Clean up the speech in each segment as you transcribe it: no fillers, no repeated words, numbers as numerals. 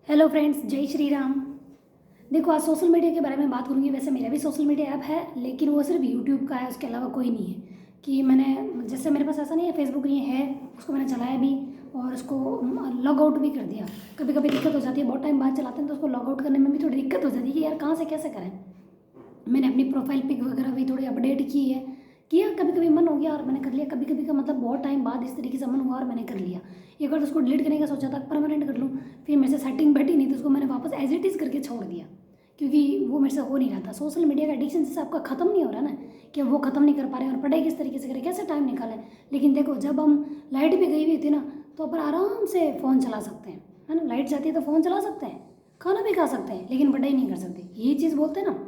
Hello friends, जय श्री राम। देखो, आज सोशल मीडिया के बारे में बात करूँगी। वैसे मेरा भी सोशल मीडिया ऐप है, लेकिन वो सिर्फ यूट्यूब का है, उसके अलावा कोई नहीं है। कि मैंने जैसे मेरे पास ऐसा नहीं है, फेसबुक नहीं है, उसको मैंने चलाया भी और उसको लॉग आउट भी कर दिया। कभी कभी दिक्कत हो जाती है, बहुत टाइम बाद चलाते हैं तो उसको लॉग आउट करने में भी थोड़ी दिक्कत हो जाती है कि यार कहाँ से कैसे करें। मैंने अपनी प्रोफाइल पिक वगैरह भी थोड़ी अपडेट की है, किया। कभी कभी मन हो गया और मैंने कर लिया, कभी कभी का मतलब बहुत टाइम बाद इस तरीके से मन हुआ और मैंने कर लिया। एक बार तो उसको डिलीट करने का सोचा था, परमानेंट कर लूँ, फिर मेरे से सेटिंग बैठी नहीं तो उसको मैंने वापस एज इट इज़ करके छोड़ दिया, क्योंकि वो मेरे से हो नहीं रहा था। सोशल मीडिया का एडिक्शन जैसे आपका ख़त्म नहीं हो रहा ना, कि वो ख़त्म नहीं कर पा रहे हैं और पढ़ाई किस तरीके से करें, कैसे टाइम निकालें। लेकिन देखो, जब हम लाइट भी गई हुई थी ना, तो अपन आराम से फ़ोन चला सकते हैं, है ना। लाइट जाती है तो फ़ोन चला सकते हैं, खाना भी खा सकते हैं, लेकिन पढ़ाई नहीं कर सकते। यही चीज़ बोलते हैं ना।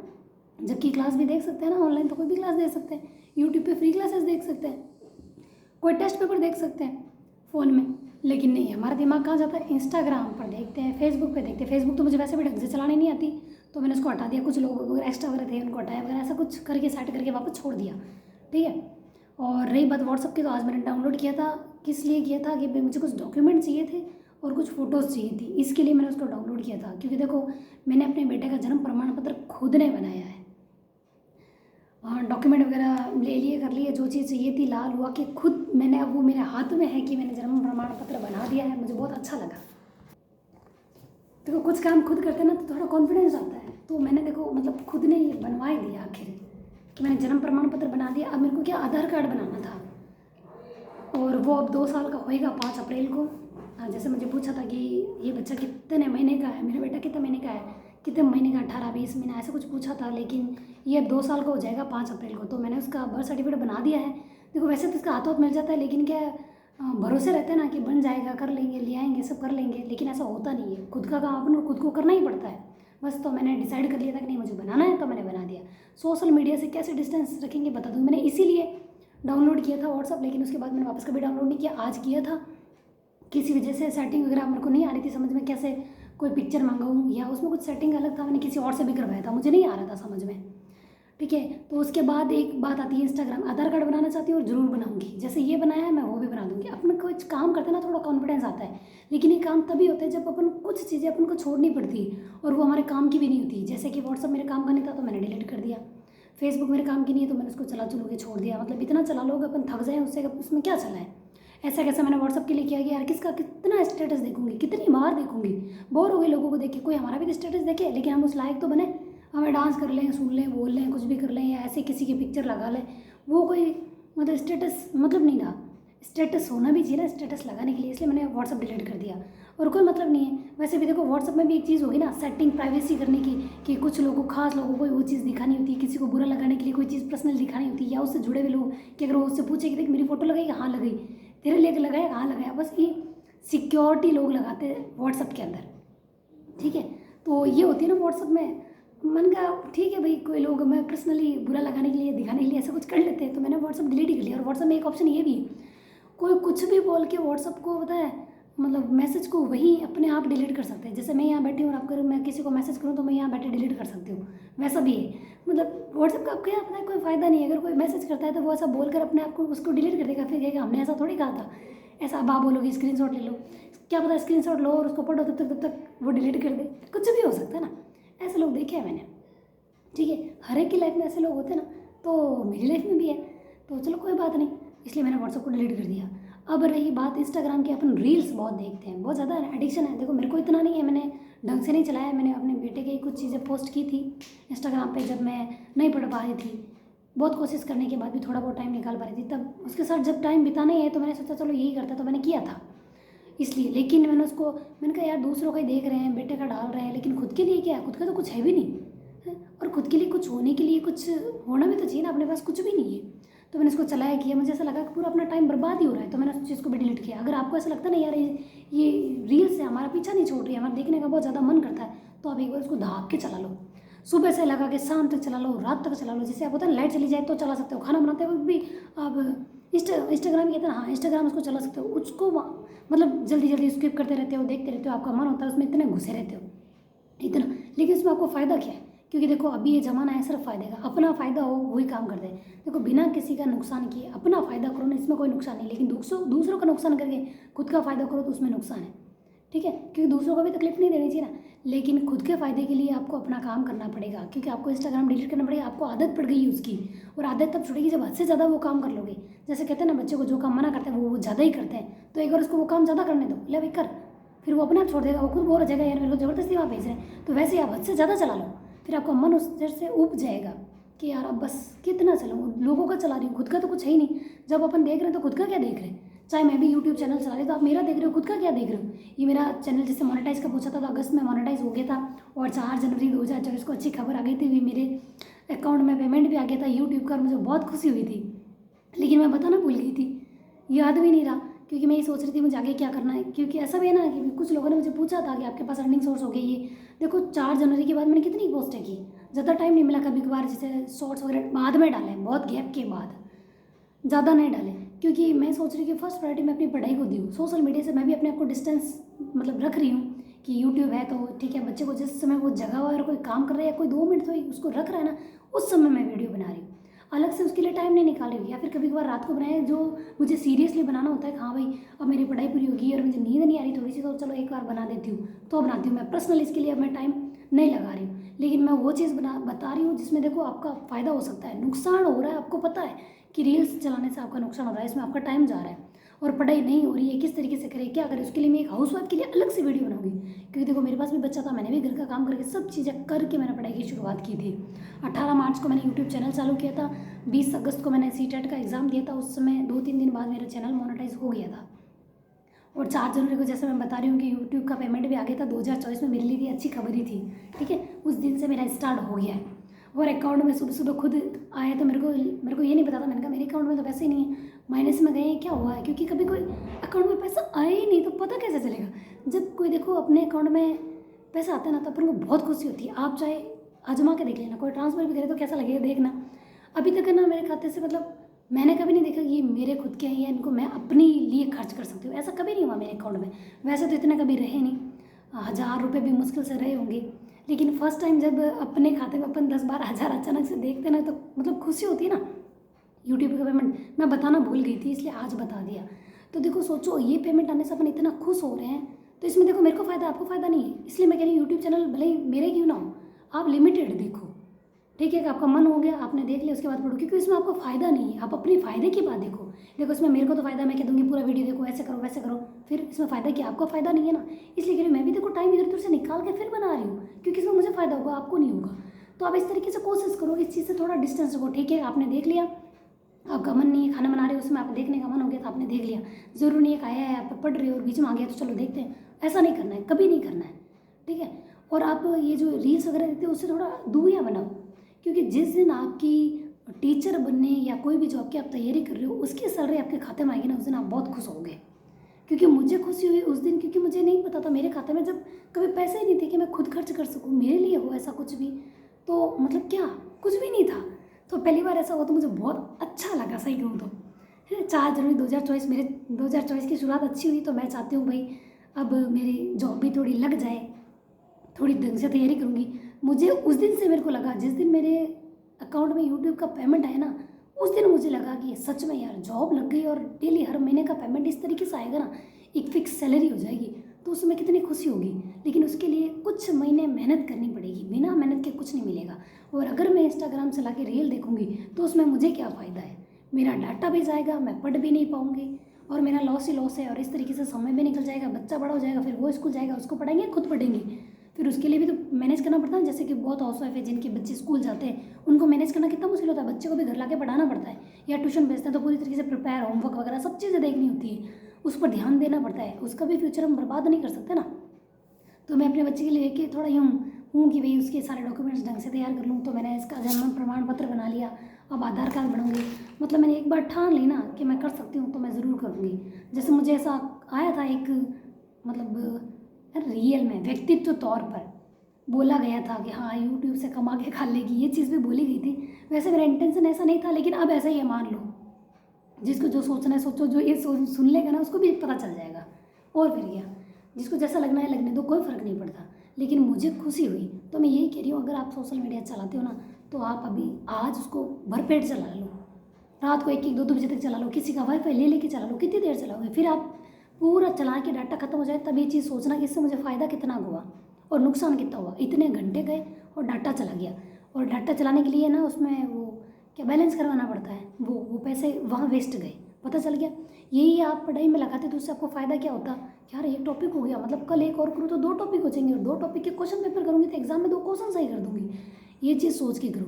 जबकि क्लास भी देख सकते हैं ना ऑनलाइन, तो कोई भी क्लास देख सकते हैं, यूट्यूब पे फ्री क्लासेस देख सकते हैं, कोई टेस्ट पेपर देख सकते हैं फ़ोन में। लेकिन नहीं, हमारा दिमाग कहाँ जाता है, इंस्टाग्राम पर देखते हैं, फेसबुक पे देखते हैं। फेसबुक तो मुझे वैसे भी ढंग से चलानी नहीं आती, तो मैंने उसको हटा दिया। कुछ लोग अगर एक्स्ट्रा वगैरह थे उनको हटाया वगैरह, ऐसा कुछ करके सेट करके वापस छोड़ दिया, ठीक है। और रही बात व्हाट्सअप की, तो आज मैंने डाउनलोड किया था। किस लिए किया था कि भाई मुझे कुछ डॉक्यूमेंट चाहिए थे और कुछ फ़ोटोज़ चाहिए थी, इसके लिए मैंने उसको डाउनलोड किया था। क्योंकि देखो, मैंने अपने बेटे का जन्म प्रमाण पत्र खुद ने बनाया है। हाँ, डॉक्यूमेंट वगैरह ले लिए, कर लिए, जो चीज़ चाहिए थी लाल हुआ कि खुद मैंने, अब वो मेरे हाथ में है कि मैंने जन्म प्रमाण पत्र बना दिया है। मुझे बहुत अच्छा लगा। देखो, कुछ काम खुद करते हैं ना तो थोड़ा कॉन्फिडेंस आता है। तो मैंने देखो मतलब खुद ने ये बनवा ही दिया आखिर, कि मैंने जन्म प्रमाण पत्र बना दिया। अब मेरे को क्या, आधार कार्ड बनाना था, और वो अब 2 साल का होएगा 5 अप्रैल को। हाँ, जैसे मुझे पूछा था कि ये बच्चा कितने महीने का है, मेरा बेटा कितने महीने का है, कितने महीने का, 18-20 महीना, ऐसा कुछ पूछा था। लेकिन ये अब 2 साल का हो जाएगा 5 अप्रैल को, तो मैंने उसका बर्थ सर्टिफिकेट बना दिया है। देखो, वैसे तो इसका हाथों हाथ मिल जाता है, लेकिन क्या है, भरोसे रहते हैं ना कि बन जाएगा, कर लेंगे, ले आएंगे, सब कर लेंगे। लेकिन ऐसा होता नहीं है। खुद का काम अपन को खुद को करना ही पड़ता है बस। तो मैंने डिसाइड कर लिया था कि नहीं, मुझे बनाना है, तो मैंने बना दिया। सोशल मीडिया से कैसे डिस्टेंस रखेंगे बता दूँ। मैंने इसीलिए डाउनलोड किया था व्हाट्सअप, लेकिन उसके बाद मैंने वापस कभी डाउनलोड नहीं किया। आज किया था, किसी वजह से सेटिंग वगैरह मेरे को नहीं आ रही थी समझ में, कैसे कोई पिक्चर मंगाऊँ, या उसमें कुछ सेटिंग अलग था, मैंने किसी और से भी करवाया था, मुझे नहीं आ रहा था समझ में, ठीक है। तो उसके बाद एक बात आती है, इंस्टाग्राम। आधार कार्ड बनाना चाहती हूँ और ज़रूर बनाऊंगी, जैसे ये बनाया है मैं वो भी बना दूंगी। अपन कुछ काम करते हैं ना, थोड़ा कॉन्फिडेंस आता है। लेकिन ये काम तभी होता है जब अपन कुछ चीज़ें अपन को छोड़नी पड़ती है और वो हमारे काम की भी नहीं होती। जैसे कि व्हाट्सअप मेरे काम का नहीं था तो मैंने डिलीट कर दिया, फेसबुक मेरे काम की नहीं है तो मैंने उसको चला चलू के छोड़ दिया। मतलब इतना चला लोग अपन थक जाए उससे, उसमें क्या चला है। ऐसा कैसा मैंने व्हाट्सअप के लिए किया कि यार किसका कितना स्टेटस देखूंगी, कितनी बार देखूंगी, बोर हो गई लोगों को देख के। कोई हमारा भी स्टेटस देखे, लेकिन हम उस लायक तो बने, हमें डांस कर लें, सुन लें, बोल लें, कुछ भी कर लें, या ऐसे किसी की पिक्चर लगा लें। वो कोई मतलब स्टेटस मतलब नहीं रहा। स्टेटस होना भी चाहिए ना स्टेटस लगाने के लिए, इसलिए मैंने व्हाट्सअप डिलीट कर दिया। और कोई मतलब नहीं है। वैसे भी देखो, व्हाट्सअप में भी एक चीज़ होगी ना, सेटिंग प्राइवेसी करने की, कि कुछ लोगों, खास लोगों को वो चीज़ दिखानी होती है, किसी को बुरा लगाने के लिए कोई चीज़ पर्सनल दिखानी होती है, या उससे जुड़े हुए लोग, कि अगर वो उससे पूछे कि देख मेरी फोटो लगाई, हाँ लगाई, तेरे लिए लगाया, हाँ लगाया, बस ये सिक्योरिटी लोग लगाते हैं व्हाट्सअप के अंदर, ठीक है। तो ये होती है ना व्हाट्सअप में। मन का ठीक है भाई, कोई लोग मैं पर्सनली बुरा लगाने के लिए, दिखाने के लिए ऐसा कुछ कर लेते हैं, तो मैंने व्हाट्सअप डिलीट ही कर लिया। और व्हाट्सअप में एक ऑप्शन ये भी है, कोई कुछ भी बोल के व्हाट्सअप को पता है, मतलब मैसेज को वही अपने आप डिलीट कर सकते हैं। जैसे मैं यहाँ बैठी हूँ और आप करूँ, मैं किसी को मैसेज करूँ तो मैं यहाँ बैठे डिलीट कर सकती हूँ, वैसा भी है। मतलब व्हाट्सअप का आपको क्या पता है, कोई फ़ायदा नहीं है। अगर कोई मैसेज करता है तो वो ऐसा बोलकर अपने आप को उसको डिलीट कर देगा, फिर कहेगा हमने ऐसा थोड़ी कहा था। ऐसा अब आप बोलोगे स्क्रीनशॉट ले लो, क्या पता स्क्रीनशॉट लो और उसको पढ़ो, तब तक वो डिलीट कर दे। कुछ भी हो सकता है ना, ऐसे लोग देखे हैं मैंने, ठीक है। हर एक की लाइफ में ऐसे लोग होते हैं ना, तो मेरी लाइफ में भी है। तो चलो कोई बात नहीं, इसलिए मैंने व्हाट्सअप को डिलीट कर दिया। अब रही बात इंस्टाग्राम की, अपन रील्स बहुत देखते हैं, बहुत ज़्यादा एडिक्शन है। देखो, मेरे को इतना नहीं है, मैंने ढंग से नहीं चलाया। मैंने अपने बेटे की कुछ चीज़ें पोस्ट की थी इंस्टाग्राम पे, जब मैं नहीं पढ़ पा रही थी, बहुत कोशिश करने के बाद भी थोड़ा बहुत टाइम निकाल पा रही थी, तब उसके साथ जब टाइम बिताना ही है तो मैंने सोचा चलो यही करता, तो मैंने किया था इसलिए। लेकिन मैंने कहा यार दूसरों का ही देख रहे हैं, बेटे का डाल रहे हैं, लेकिन खुद के लिए क्या, खुद का तो कुछ है भी नहीं है। और खुद के लिए कुछ होने के लिए कुछ होना भी तो चाहिए ना, अपने पास कुछ भी नहीं है। तो मैंने इसको चलाया किया, मुझे ऐसा लगा कि पूरा अपना टाइम बर्बाद ही हो रहा है, तो मैंने उस चीज़ को भी डिलीट किया। अगर आपको ऐसा लगता है ना यार ये रील्स से हमारा पीछा नहीं छोड़ रही है, हमारा देखने का बहुत ज़्यादा मन करता है, तो आप एक बार उसको दाब के चला लो। सुबह से लगा के शाम तक चला लो, रात तक चला लो। जैसे आप होता है लाइट चली जाए तो चला सकते हो, खाना बनाते वक्त भी आप इंस्टाग्राम कहते हैं, हाँ इंस्टाग्राम उसको चला सकते हो। उसको मतलब जल्दी जल्दी स्किप करते रहते हो, देखते रहते हो, आपका मन होता है उसमें, इतने घुसे रहते हो इतना। लेकिन इसमें आपको फ़ायदा क्या है, क्योंकि देखो अभी ये ज़माना है सिर्फ फ़ायदे का, अपना फ़ायदा हो वही काम कर दे। देखो, बिना किसी का नुकसान किए अपना फ़ायदा करो ना, इसमें कोई नुकसान नहीं। लेकिन दूसरों का नुकसान करके खुद का फ़ायदा करो तो उसमें नुकसान है। ठीक है, क्योंकि दूसरों को भी तकलीफ नहीं देनी चाहिए ना। लेकिन खुद के फ़ायदे के लिए आपको अपना काम करना पड़ेगा, क्योंकि आपको इंस्टाग्राम डिलीट करना पड़ेगा। आपको आदत पड़ गई है उसकी, और आदत तब छूटेगी जब हद से ज़्यादा वो काम कर लोगे। जैसे कहते हैं ना, बच्चे को जो काम मना करते हैं वो ज़्यादा ही करते हैं, तो एक बार उसको वो काम ज़्यादा करने दो, ले भाई कर, फिर वो अपने आप छोड़ देगा। वो खुद बोर हो जाएगा, यार मेरे को ज़बरदस्ती वहाँ भेज रहे हैं। तो वैसे ही आप हद से ज़्यादा चला लो, फिर आपका मन उस देर से उब जाएगा कि यार अब बस कितना चलाऊँ, लोगों का चला रही हूँ, खुद का तो कुछ है ही नहीं। जब अपन देख रहे हैं तो खुद का क्या देख रहे हैं। चाहे मैं भी यूट्यूब चैनल चला रही, तो आप मेरा देख रहे हो, खुद का क्या देख रहे हो। ये मेरा चैनल जैसे मोनेटाइज का पूछा था, तो अगस्त में मोनेटाइज हो गया था, और 4 जनवरी 2024 को अच्छी खबर आ गई थी, मेरे अकाउंट में पेमेंट भी आ गया था यूट्यूब का, और मुझे बहुत खुशी हुई थी। लेकिन मैं बताना भूल गई थी, याद भी नहीं रहा, क्योंकि मैं ये सोच रही थी मुझे आगे क्या करना है। क्योंकि ऐसा भी है ना कि कुछ लोगों ने मुझे पूछा था कि आपके पास अर्निंग सोर्स हो गई ये। देखो 4 जनवरी के बाद मैंने कितनी पोस्टें की, ज़्यादा टाइम नहीं मिला। कभी कभार जैसे शॉर्ट्स वगैरह बाद में डाले, बहुत गैप के बाद, ज़्यादा नहीं डाले, क्योंकि मैं सोच रही कि फर्स्ट प्रायोरिटी मैं अपनी पढ़ाई को दी हूँ। सोशल मीडिया से मैं भी अपने आप को डिस्टेंस मतलब रख रही हूँ कि यूट्यूब है तो ठीक है, बच्चे को जिस समय वो जगह हुआ है, कोई काम कर रहा है या कोई 2 मिनट तो उसको रख रहा है ना, उस समय मैं वीडियो बना रही हूँ। अलग से उसके लिए टाइम नहीं निकाल रही हूँ, या फिर कभी कभार रात को बनाए जो मुझे सीरियसली बनाना होता है। हाँ भाई, अब मेरी पढ़ाई पूरी होगी और मुझे नींद नहीं आ रही थोड़ी सी, तो चलो एक बार बना देती हूँ, तो बनाती हूँ। मैं पर्सनल इसके लिए अब मैं टाइम नहीं लगा रही हूँ, लेकिन मैं वो चीज़ बता रही हूँ जिसमें देखो आपका फ़ायदा हो सकता है। नुकसान हो रहा है, आपको पता है कि रील्स चलाने से आपका नुकसान हो रहा है, इसमें आपका टाइम जा रहा है, और पढ़ाई नहीं हो रही है, किस तरीके से करें, क्या करें, उसके लिए मैं एक हाउसवाइफ के लिए अलग से वीडियो बनाऊंगी। क्योंकि देखो मेरे पास भी बच्चा था, मैंने भी घर का काम करके सब चीज़ें करके मैंने पढ़ाई की शुरुआत की थी। 18 मार्च को मैंने यूट्यूब चैनल चालू किया था, 20 अगस्त को मैंने CTET का एग्ज़ाम दिया था। उस समय 2-3 दिन बाद मेरा चैनल मोनेटाइज हो गया था, और 4 जनवरी को जैसे मैं बता रही हूँ कि यूट्यूब का पेमेंट भी आ गया था। 2024 में मेरे लिए भी अच्छी खबर ही थी, ठीक है। उस दिन से मेरा स्टार्ट हो गया है, और अकाउंट में सुबह सुबह खुद आया, तो मेरे को ये नहीं पता था। मैंने कहा मेरे अकाउंट में तो पैसे ही नहीं है, माइनस में गए, क्या हुआ है, क्योंकि कभी कोई अकाउंट में पैसा आया ही नहीं, तो पता कैसे चलेगा। जब कोई देखो अपने अकाउंट में पैसा आता है ना, तो अपन को बहुत खुशी होती है। आप चाहे आजमा के देख लेना, कोई ट्रांसफर भी करे तो कैसा लगेगा देखना। अभी तक है ना मेरे खाते से, मतलब मैंने कभी नहीं देखा कि ये मेरे खुद के हैं या इनको मैं अपने लिए खर्च कर सकती हूँ, ऐसा कभी नहीं हुआ मेरे अकाउंट में। वैसे तो इतने कभी रहे नहीं, 1000 रुपये भी मुश्किल से रहे होंगे, लेकिन फर्स्ट टाइम जब अपने खाते में अपन 10-12 हज़ार अचानक से देखते ना, तो मतलब खुशी होती है ना। यूट्यूब का पेमेंट मैं बताना भूल गई थी, इसलिए आज बता दिया। तो देखो सोचो, ये पेमेंट आने से अपन इतना खुश हो रहे हैं, तो इसमें देखो मेरे को फ़ायदा, आपको फ़ायदा नहीं है। इसलिए मैं कह रही हूँ यूट्यूब चैनल भले ही मेरे क्यों ना हो, आप लिमिटेड देखो, ठीक है। कि आपका मन हो गया, आपने देख लिया, उसके बाद पढ़ो, क्योंकि इसमें आपको फ़ायदा नहीं है। आप अपने फ़ायदे की बात देखो। देखो इसमें मेरे को तो फ़ायदा, मैं कह दूँगी पूरा वीडियो देखो, ऐसे करो वैसे करो, फिर इसमें फ़ायदा क्या, आपका फ़ायदा नहीं है ना। इसलिए कह रही हूँ मैं भी देखो टाइम इधर उधर से निकाल के फिर बना रही हूँ, क्योंकि इसमें मुझे फ़ायदा होगा, आपको नहीं होगा। तो आप इस तरीके से कोशिश करो, इस चीज़ से थोड़ा डिस्टेंस रखो, ठीक है। आपने देख लिया, आपका मन नहीं है, खाना बना रहे हो उसमें आप देखने का मन हो गया तो आपने देख लिया, ज़रूर नहीं है आया है आप पढ़ रहे हो और बीच में आ गया तो चलो देखते हैं, ऐसा नहीं करना है, कभी नहीं करना है, ठीक है। और आप ये जो रील्स वगैरह देखते हो उससे थोड़ा दूरियाँ बनाओ, क्योंकि जिस दिन आपकी टीचर बनने या कोई भी जॉब की आप तैयारी कर रहे हो उसकी सैलरी आपके खाते में आएगी ना, उस दिन आप बहुत खुश होंगे। क्योंकि मुझे खुशी हुई उस दिन, क्योंकि मुझे नहीं पता था मेरे खाते में जब कभी पैसे ही नहीं थे कि मैं खुद खर्च कर सकूँ, मेरे लिए हो ऐसा कुछ भी, तो मतलब क्या, कुछ भी नहीं था। तो पहली बार ऐसा हुआ तो मुझे बहुत अच्छा लगा, सही कहूँ तो। 4 जनवरी 2024 मेरे 2024 की शुरुआत अच्छी हुई, तो मैं चाहती हूँ भाई अब मेरी जॉब भी थोड़ी लग जाए, थोड़ी ढंग से तैयारी करूँगी। मुझे उस दिन से मेरे को लगा, जिस दिन मेरे अकाउंट में यूट्यूब का पेमेंट आया ना, उस दिन मुझे लगा कि सच में यार जॉब लग गई और डेली हर महीने का पेमेंट इस तरीके से आएगा ना, एक फिक्स सैलरी हो जाएगी, तो उसमें कितनी खुशी होगी। लेकिन उसके लिए कुछ महीने मेहनत करनी पड़ेगी, बिना मेहनत के कुछ नहीं मिलेगा। और अगर मैं इंस्टाग्राम चला के रील देखूंगी तो उसमें मुझे क्या फ़ायदा है, मेरा डाटा भी जाएगा, मैं पढ़ भी नहीं पाऊंगी, और मेरा लॉस ही लॉस है। और इस तरीके से समय भी निकल जाएगा, बच्चा बड़ा हो जाएगा, फिर वो स्कूल जाएगा, उसको पढ़ाएंगे, खुद पढ़ेंगे, फिर उसके लिए भी तो मैनेज करना पड़ता है। जैसे कि बहुत हाउसवाइफ है जिनके बच्चे स्कूल जाते हैं, उनको मैनेज करना कितना मुश्किल होता है, बच्चे को भी घर लाके पढ़ाना पड़ता है या ट्यूशन भेजते हैं, तो पूरी तरीके से प्रिपेयर, होमवर्क वगैरह सब चीज़ें देखनी होती है, उस पर ध्यान देना पड़ता है, उसका भी फ्यूचर हम बर्बाद नहीं कर सकते ना। तो मैं अपने बच्चे के लिए कि थोड़ा यूँ हूँ कि भाई उसके सारे डॉक्यूमेंट्स ढंग से तैयार कर लूँ। तो मैंने इसका जन्म प्रमाण पत्र बना लिया, अब आधार कार्ड बनूंगी, मतलब मैंने एक बार ठान ली ना कि मैं कर सकती हूँ तो मैं ज़रूर करूँगी। जैसे मुझे ऐसा आया था एक, मतलब रियल में व्यक्तित्व तौर पर बोला गया था कि हाँ यूट्यूब से कमा के खा लेगी, ये चीज़ भी बोली गई थी। वैसे मेरा इंटेंशन ऐसा नहीं था, लेकिन अब ऐसा ही है, मान लो जिसको जो सोचना है सोचो, जो ये सुन लेगा ना उसको भी पता चल जाएगा, और फिर क्या, जिसको जैसा लगना है लगने दो, कोई फ़र्क नहीं पड़ता। लेकिन मुझे खुशी हुई, तो मैं यही कह रही हूँ, अगर आप सोशल मीडिया चलाते हो ना, तो आप अभी आज उसको भरपेट चला लो, रात को 1-1 2-2 बजे तक चला लो, किसी का वाईफाई ले लेके चला लो, कितनी देर चलाओगे, फिर आप पूरा चला के डाटा खत्म हो जाए तब ये चीज़ सोचना कि इससे मुझे फ़ायदा कितना हुआ और नुकसान कितना हुआ। इतने घंटे गए और डाटा चला गया, और डाटा चलाने के लिए ना उसमें वो क्या बैलेंस करवाना पड़ता है, वो पैसे वहाँ वेस्ट गए, पता चल गया। यही आप पढ़ाई में लगाते तो उससे आपको फ़ायदा क्या होता, यार एक टॉपिक हो गया, मतलब कल एक और करूँ तो 2 टॉपिक हो जाएंगे, और 2 टॉपिक के क्वेश्चन पेपर करूँगी तो एग्जाम में 2 क्वेश्चन सही कर दूँगी। ये चीज़ सोच के करो,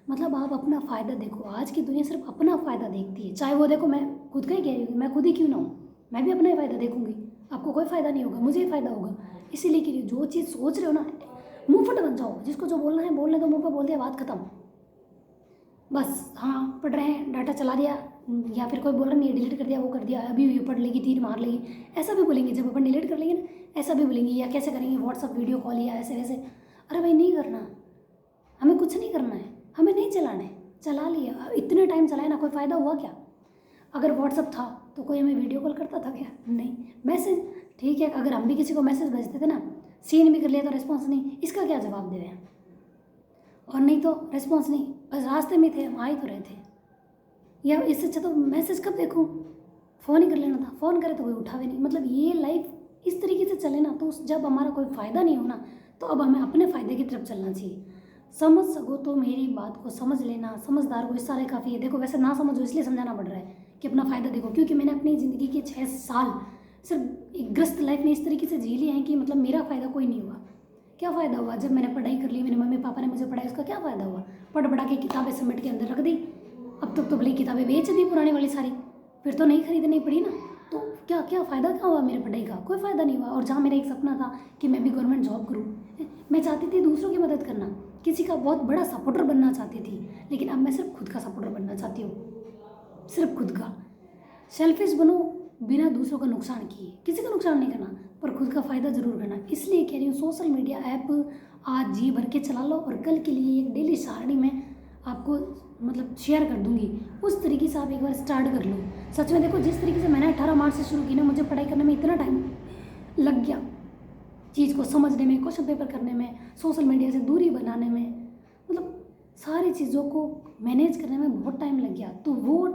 मतलब आप अपना फ़ायदा देखो। आज की दुनिया सिर्फ अपना फ़ायदा देखती है, चाहे वो देखो, मैं खुद का ही कह रही हूँ, मैं खुद ही क्यों ना हूँ, मैं भी अपना ही फ़ायदा देखूंगी। आपको कोई फ़ायदा नहीं होगा, मुझे ही फ़ायदा होगा। इसीलिए कह रही हूँ, जो चीज़ सोच रहे हो ना, मुँह फट बन जाओ, जिसको जो बोलना है बोलने दो, मुँह पर बोल दिया, बात खत्म। बस हाँ पढ़ रहे हैं, डाटा चला दिया, या फिर कोई बोल रहा नहीं है डिलीट कर दिया, वो कर दिया, अभी ये पढ़ लेगी, तीर मार लेगी, ऐसा भी बोलेंगे। जब अपन डिलीट कर लेंगे ना, ऐसा भी बोलेंगे, या कैसे करेंगे व्हाट्सअप वीडियो कॉल या ऐसे वैसे। अरे भाई नहीं करना, हमें कुछ नहीं करना है, हमें नहीं चलाना है, चला लिया, इतने टाइम चलाए ना, कोई फ़ायदा हुआ क्या? अगर व्हाट्सअप था तो कोई हमें वीडियो कॉल करता था क्या? नहीं। मैसेज ठीक है, अगर हम भी किसी को मैसेज भेजते थे ना, सीन भी कर लिया तो रिस्पॉन्स नहीं, इसका क्या जवाब दे रहे हैं? और नहीं तो रिस्पॉन्स नहीं, बस रास्ते में थे, हम आ ही तो रहे थे। या इससे अच्छा तो मैसेज कब देखूँ, फ़ोन ही कर लेना था, फ़ोन करे तो कोई उठावे नहीं। मतलब ये लाइफ इस तरीके से चले ना, तो जब हमारा कोई फ़ायदा नहीं हो ना, तो अब हमें अपने फ़ायदे की तरफ चलना चाहिए। समझ सको तो मेरी बात को समझ लेना, समझदार को इस सारे काफ़ी है। देखो वैसे ना समझो इसलिए समझाना पड़ रहा है कि अपना फ़ायदा देखो, क्योंकि मैंने अपनी ज़िंदगी के 6 साल सिर्फ एक ग्रस्त लाइफ में इस तरीके से जी लिए हैं कि मतलब मेरा फ़ायदा कोई नहीं हुआ। क्या फ़ायदा हुआ? जब मैंने पढ़ाई कर ली, मेरे मम्मी पापा ने मुझे पढ़ाई, उसका क्या फ़ायदा हुआ? पढ़ पढ़ा के किताबें समेट के अंदर रख दी, अब तक तो भले किताबें बेच दी पुरानी वाली सारी, फिर तो नहीं खरीदनी पड़ी ना। तो क्या क्या फ़ायदा क्या हुआ मेरे पढ़ाई का? कोई फ़ायदा नहीं हुआ। और जहाँ मेरा एक सपना था कि मैं भी गवर्नमेंट जॉब करूँ, मैं चाहती थी दूसरों की मदद करना, किसी का बहुत बड़ा सपोर्टर बनना चाहती थी, लेकिन अब मैं सिर्फ खुद का सपोर्टर बनना चाहती हूँ, सिर्फ खुद का। सेल्फिश बनो, बिना दूसरों का नुकसान किए, किसी का नुकसान नहीं करना, पर खुद का फ़ायदा ज़रूर करना। इसलिए कह रही हूँ, सोशल मीडिया ऐप आज जी भर के चला लो, और कल के लिए एक डेली सारणी में आपको मतलब शेयर कर दूंगी, उस तरीके से आप एक बार स्टार्ट कर लो। सच में देखो, जिस तरीके से मैंने 18 मार्च से शुरू की ना, मुझे पढ़ाई करने में इतना टाइम लग गया, चीज़ को समझने में, क्वेश्चन पेपर करने में, सोशल मीडिया से दूरी बनाने में, मतलब सारी चीज़ों को मैनेज करने में बहुत टाइम लग गया। तो वो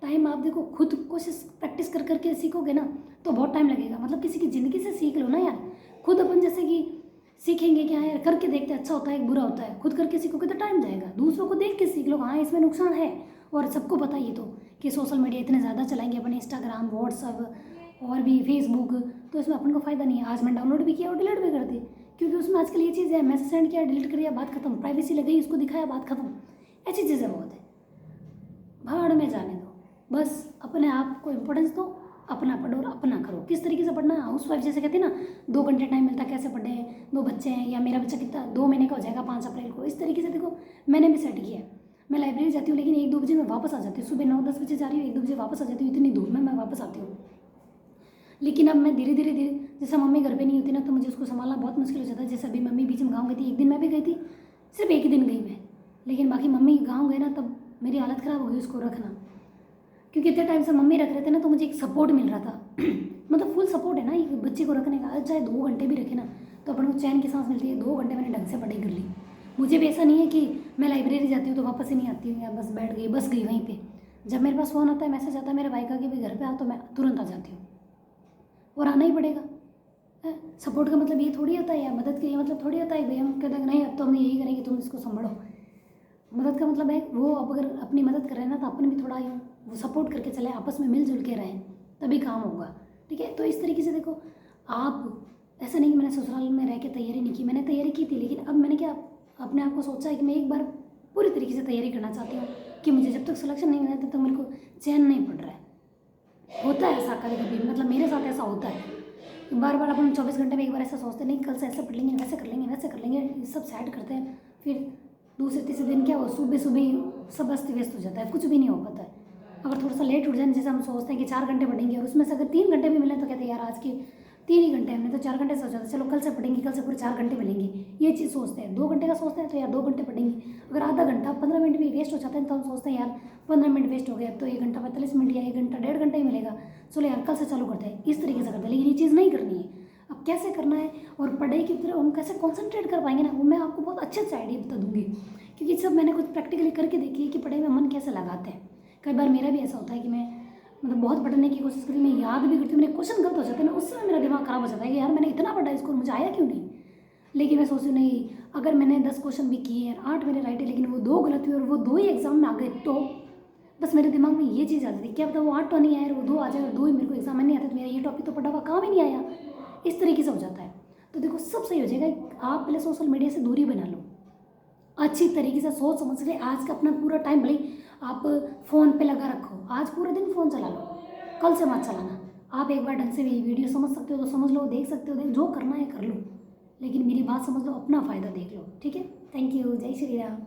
टाइम आप देखो, खुद कोशिश प्रैक्टिस कर करके सीखोगे ना तो बहुत टाइम लगेगा। मतलब किसी की ज़िंदगी से सीख लो ना यार, खुद अपन जैसे कि सीखेंगे कि हाँ यार करके देखते अच्छा होता है, एक बुरा होता है, खुद करके सीखोगे तो टाइम जाएगा। दूसरों को देख के सीख लो, हाँ इसमें नुकसान है, और सबको पता ही तो कि सोशल मीडिया इतने ज़्यादा चलाएंगे अपन, इंस्टाग्राम, व्हाट्सअप और भी फेसबुक, तो इसमें अपन को फ़ायदा नहीं है। आज मैं डाउनलोड भी किया और डिलीट भी कर दी, क्योंकि उसमें आजकल ये चीज़ है, मैसेज सेंड किया, डिलीट कर दिया, बात खत्म, प्राइवेसी लगाई, उसको दिखाया, बात खत्म। ऐसी चीज़ें बहुत है, भाड़ में जाने दो। बस अपने आप को इम्पोर्टेंस दो, अपना पढ़ो और अपना करो। किस तरीके से पढ़ना है, हाउस वाइफ जैसे कहती है ना, 2 घंटे टाइम मिलता है, कैसे पढ़े हैं, 2 बच्चे हैं, या मेरा बच्चा कितना 2 महीने का हो जाएगा 5 अप्रैल को, इस तरीके से देखो मैंने भी सेट किया है। मैं लाइब्रेरी जाती हूँ, लेकिन 1-2 बजे मैं वापस आ जाती हूँ, सुबह 9-10 बजे जा रही हूँ, 1-2 बजे वापस आ जाती हूँ, इतनी दूर में मैं वापस आती हूँ। लेकिन अब मैं धीरे धीरे जैसे मम्मी घर पे नहीं होती ना, तो मुझे उसको संभालना बहुत मुश्किल हो जाता है। जैसे अभी मम्मी बीच में गाँव गई थी, एक दिन मैं भी गई थी, सिर्फ एक ही दिन गई मैं, लेकिन बाकी मम्मी गाँव गए ना, तब मेरी हालत ख़राब हो गई उसको रखना, क्योंकि इतने टाइम से मम्मी रख रहे थे ना, तो मुझे एक सपोर्ट मिल रहा था मतलब फुल सपोर्ट है ना एक बच्चे को रखने का। चाहे 2 घंटे भी रखे ना, तो अपन को चैन की सांस मिलती है। 2 घंटे मैंने ढंग से पढ़ाई कर ली। मुझे भी ऐसा नहीं है कि मैं लाइब्रेरी जाती हूँ तो वापस ही नहीं आती हूँ, या बस बैठ गई, बस गई वहीं पे। जब मेरे पास फ़ोन आता है, मैसेज आता है मेरे भाई का कि भाई घर पे आओ, तो मैं तुरंत आ जाती हूँ, और आना ही पड़ेगा। सपोर्ट का मतलब ये थोड़ी होता है, या मदद के लिए मतलब थोड़ी होता है भाई हम कहते हैं नहीं अब तो हम यही करेंगे, तुम इसको संभालो। मदद का मतलब है वो, अब अगर अपनी मदद कर रहे हैं ना, तो अपन भी थोड़ा यूँ वो सपोर्ट करके चले, आपस में मिलजुल के रहें, तभी काम होगा। ठीक है, तो इस तरीके से देखो आप, ऐसा नहीं कि मैंने ससुराल में रह के तैयारी नहीं की, मैंने तैयारी की थी, लेकिन अब मैंने क्या अपने आप को सोचा है कि मैं एक बार पूरी तरीके से तैयारी करना चाहती हूँ, कि मुझे जब तक सिलेक्शन नहीं मिला तब तक मेरे को चैन नहीं पड़ रहा है। होता है ऐसा कभी कभी, मतलब मेरे साथ ऐसा होता है, बार बार अपन 24 घंटे में एक बार ऐसा सोचते हैं, नहीं कल से ऐसा पढ़ लेंगे, वैसे कर लेंगे, वैसे कर लेंगे, ये सब सेट करते हैं, फिर दूसरे तीसरे दिन क्या हो, सुबह सुबह सब अस्त व्यस्त हो जाता है, कुछ भी नहीं हो पाता है। अगर थोड़ा सा लेट उठ जाए, जैसे हम सोचते हैं कि 4 घंटे पढ़ेंगे, और उसमें से अगर 3 घंटे भी मिले तो कहते हैं यार आज के 3 ही घंटे हमने तो 4 घंटे सोचा था, चलो कल से पढ़ेंगे, कल से पूरे 4 घंटे मिलेंगे, ये चीज़ सोचते हैं। 2 घंटे का सोचते हैं तो यार 2 घंटे पढ़ेंगे, अगर आधा घंटा 15 मिनट भी वेस्ट हो जाते हैं तो हम सोचते हैं यार 15 मिनट वेस्ट हो गए, अब तो 1 घंटा 45 मिनट या 1 घंटा 1.5 घंटा ही मिलेगा, चलो यार कल से चालू करते हैं, इस तरीके से करते हैं। लेकिन ये चीज़ नहीं करनी है। अब कैसे करना है और पढ़ाई की तरफ हम कैसे कॉन्सेंट्रेट कर पाएंगे ना, वो मैं आपको बहुत अच्छे से आइडिया बता दूंगी, क्योंकि सब मैंने कुछ प्रैक्टिकली करके देखी है कि पढ़ाई में मन कैसे लगाते हैं। कई बार मेरा भी ऐसा होता है कि मैं मतलब बहुत पढ़ने की कोशिश करी, मैं याद भी करती हूँ, मेरे क्वेश्चन गलत हो जाते हैं ना, उससे मेरा दिमाग खराब हो जाता है कि यार मैंने इतना पढ़ा स्कोर मुझे आया क्यों नहीं। लेकिन मैं सोचती हूँ नहीं, अगर मैंने 10 क्वेश्चन भी किए हैं, 8 मेरे राइट है, लेकिन वो 2 गलत हुए और वो 2 ही एग्जाम में आ गए, तो बस मेरे दिमाग में ये चीज़ आ जाती है, क्या पता वो 8 तो नहीं आए, वो 2 आ जाए और 2 ही मेरे को एग्जाम में नहीं आता, तो मेरा ये टॉपिक तो पढ़ा हुआ काम ही नहीं आया। इस तरीके से हो जाता है। तो देखो सब सही हो जाएगा, आप पहले सोशल मीडिया से दूरी बना लो, अच्छी तरीके से सोच समझ के आज का अपना पूरा टाइम भले आप फ़ोन पे लगा रखो, आज पूरे दिन फ़ोन चला लो, कल से मत चलाना। आप एक बार ढंग से वीडियो समझ सकते हो तो समझ लो, देख सकते हो जो करना है कर लो, लेकिन मेरी बात समझ लो, अपना फ़ायदा देख लो, ठीक है। थैंक यू, जय श्री राम।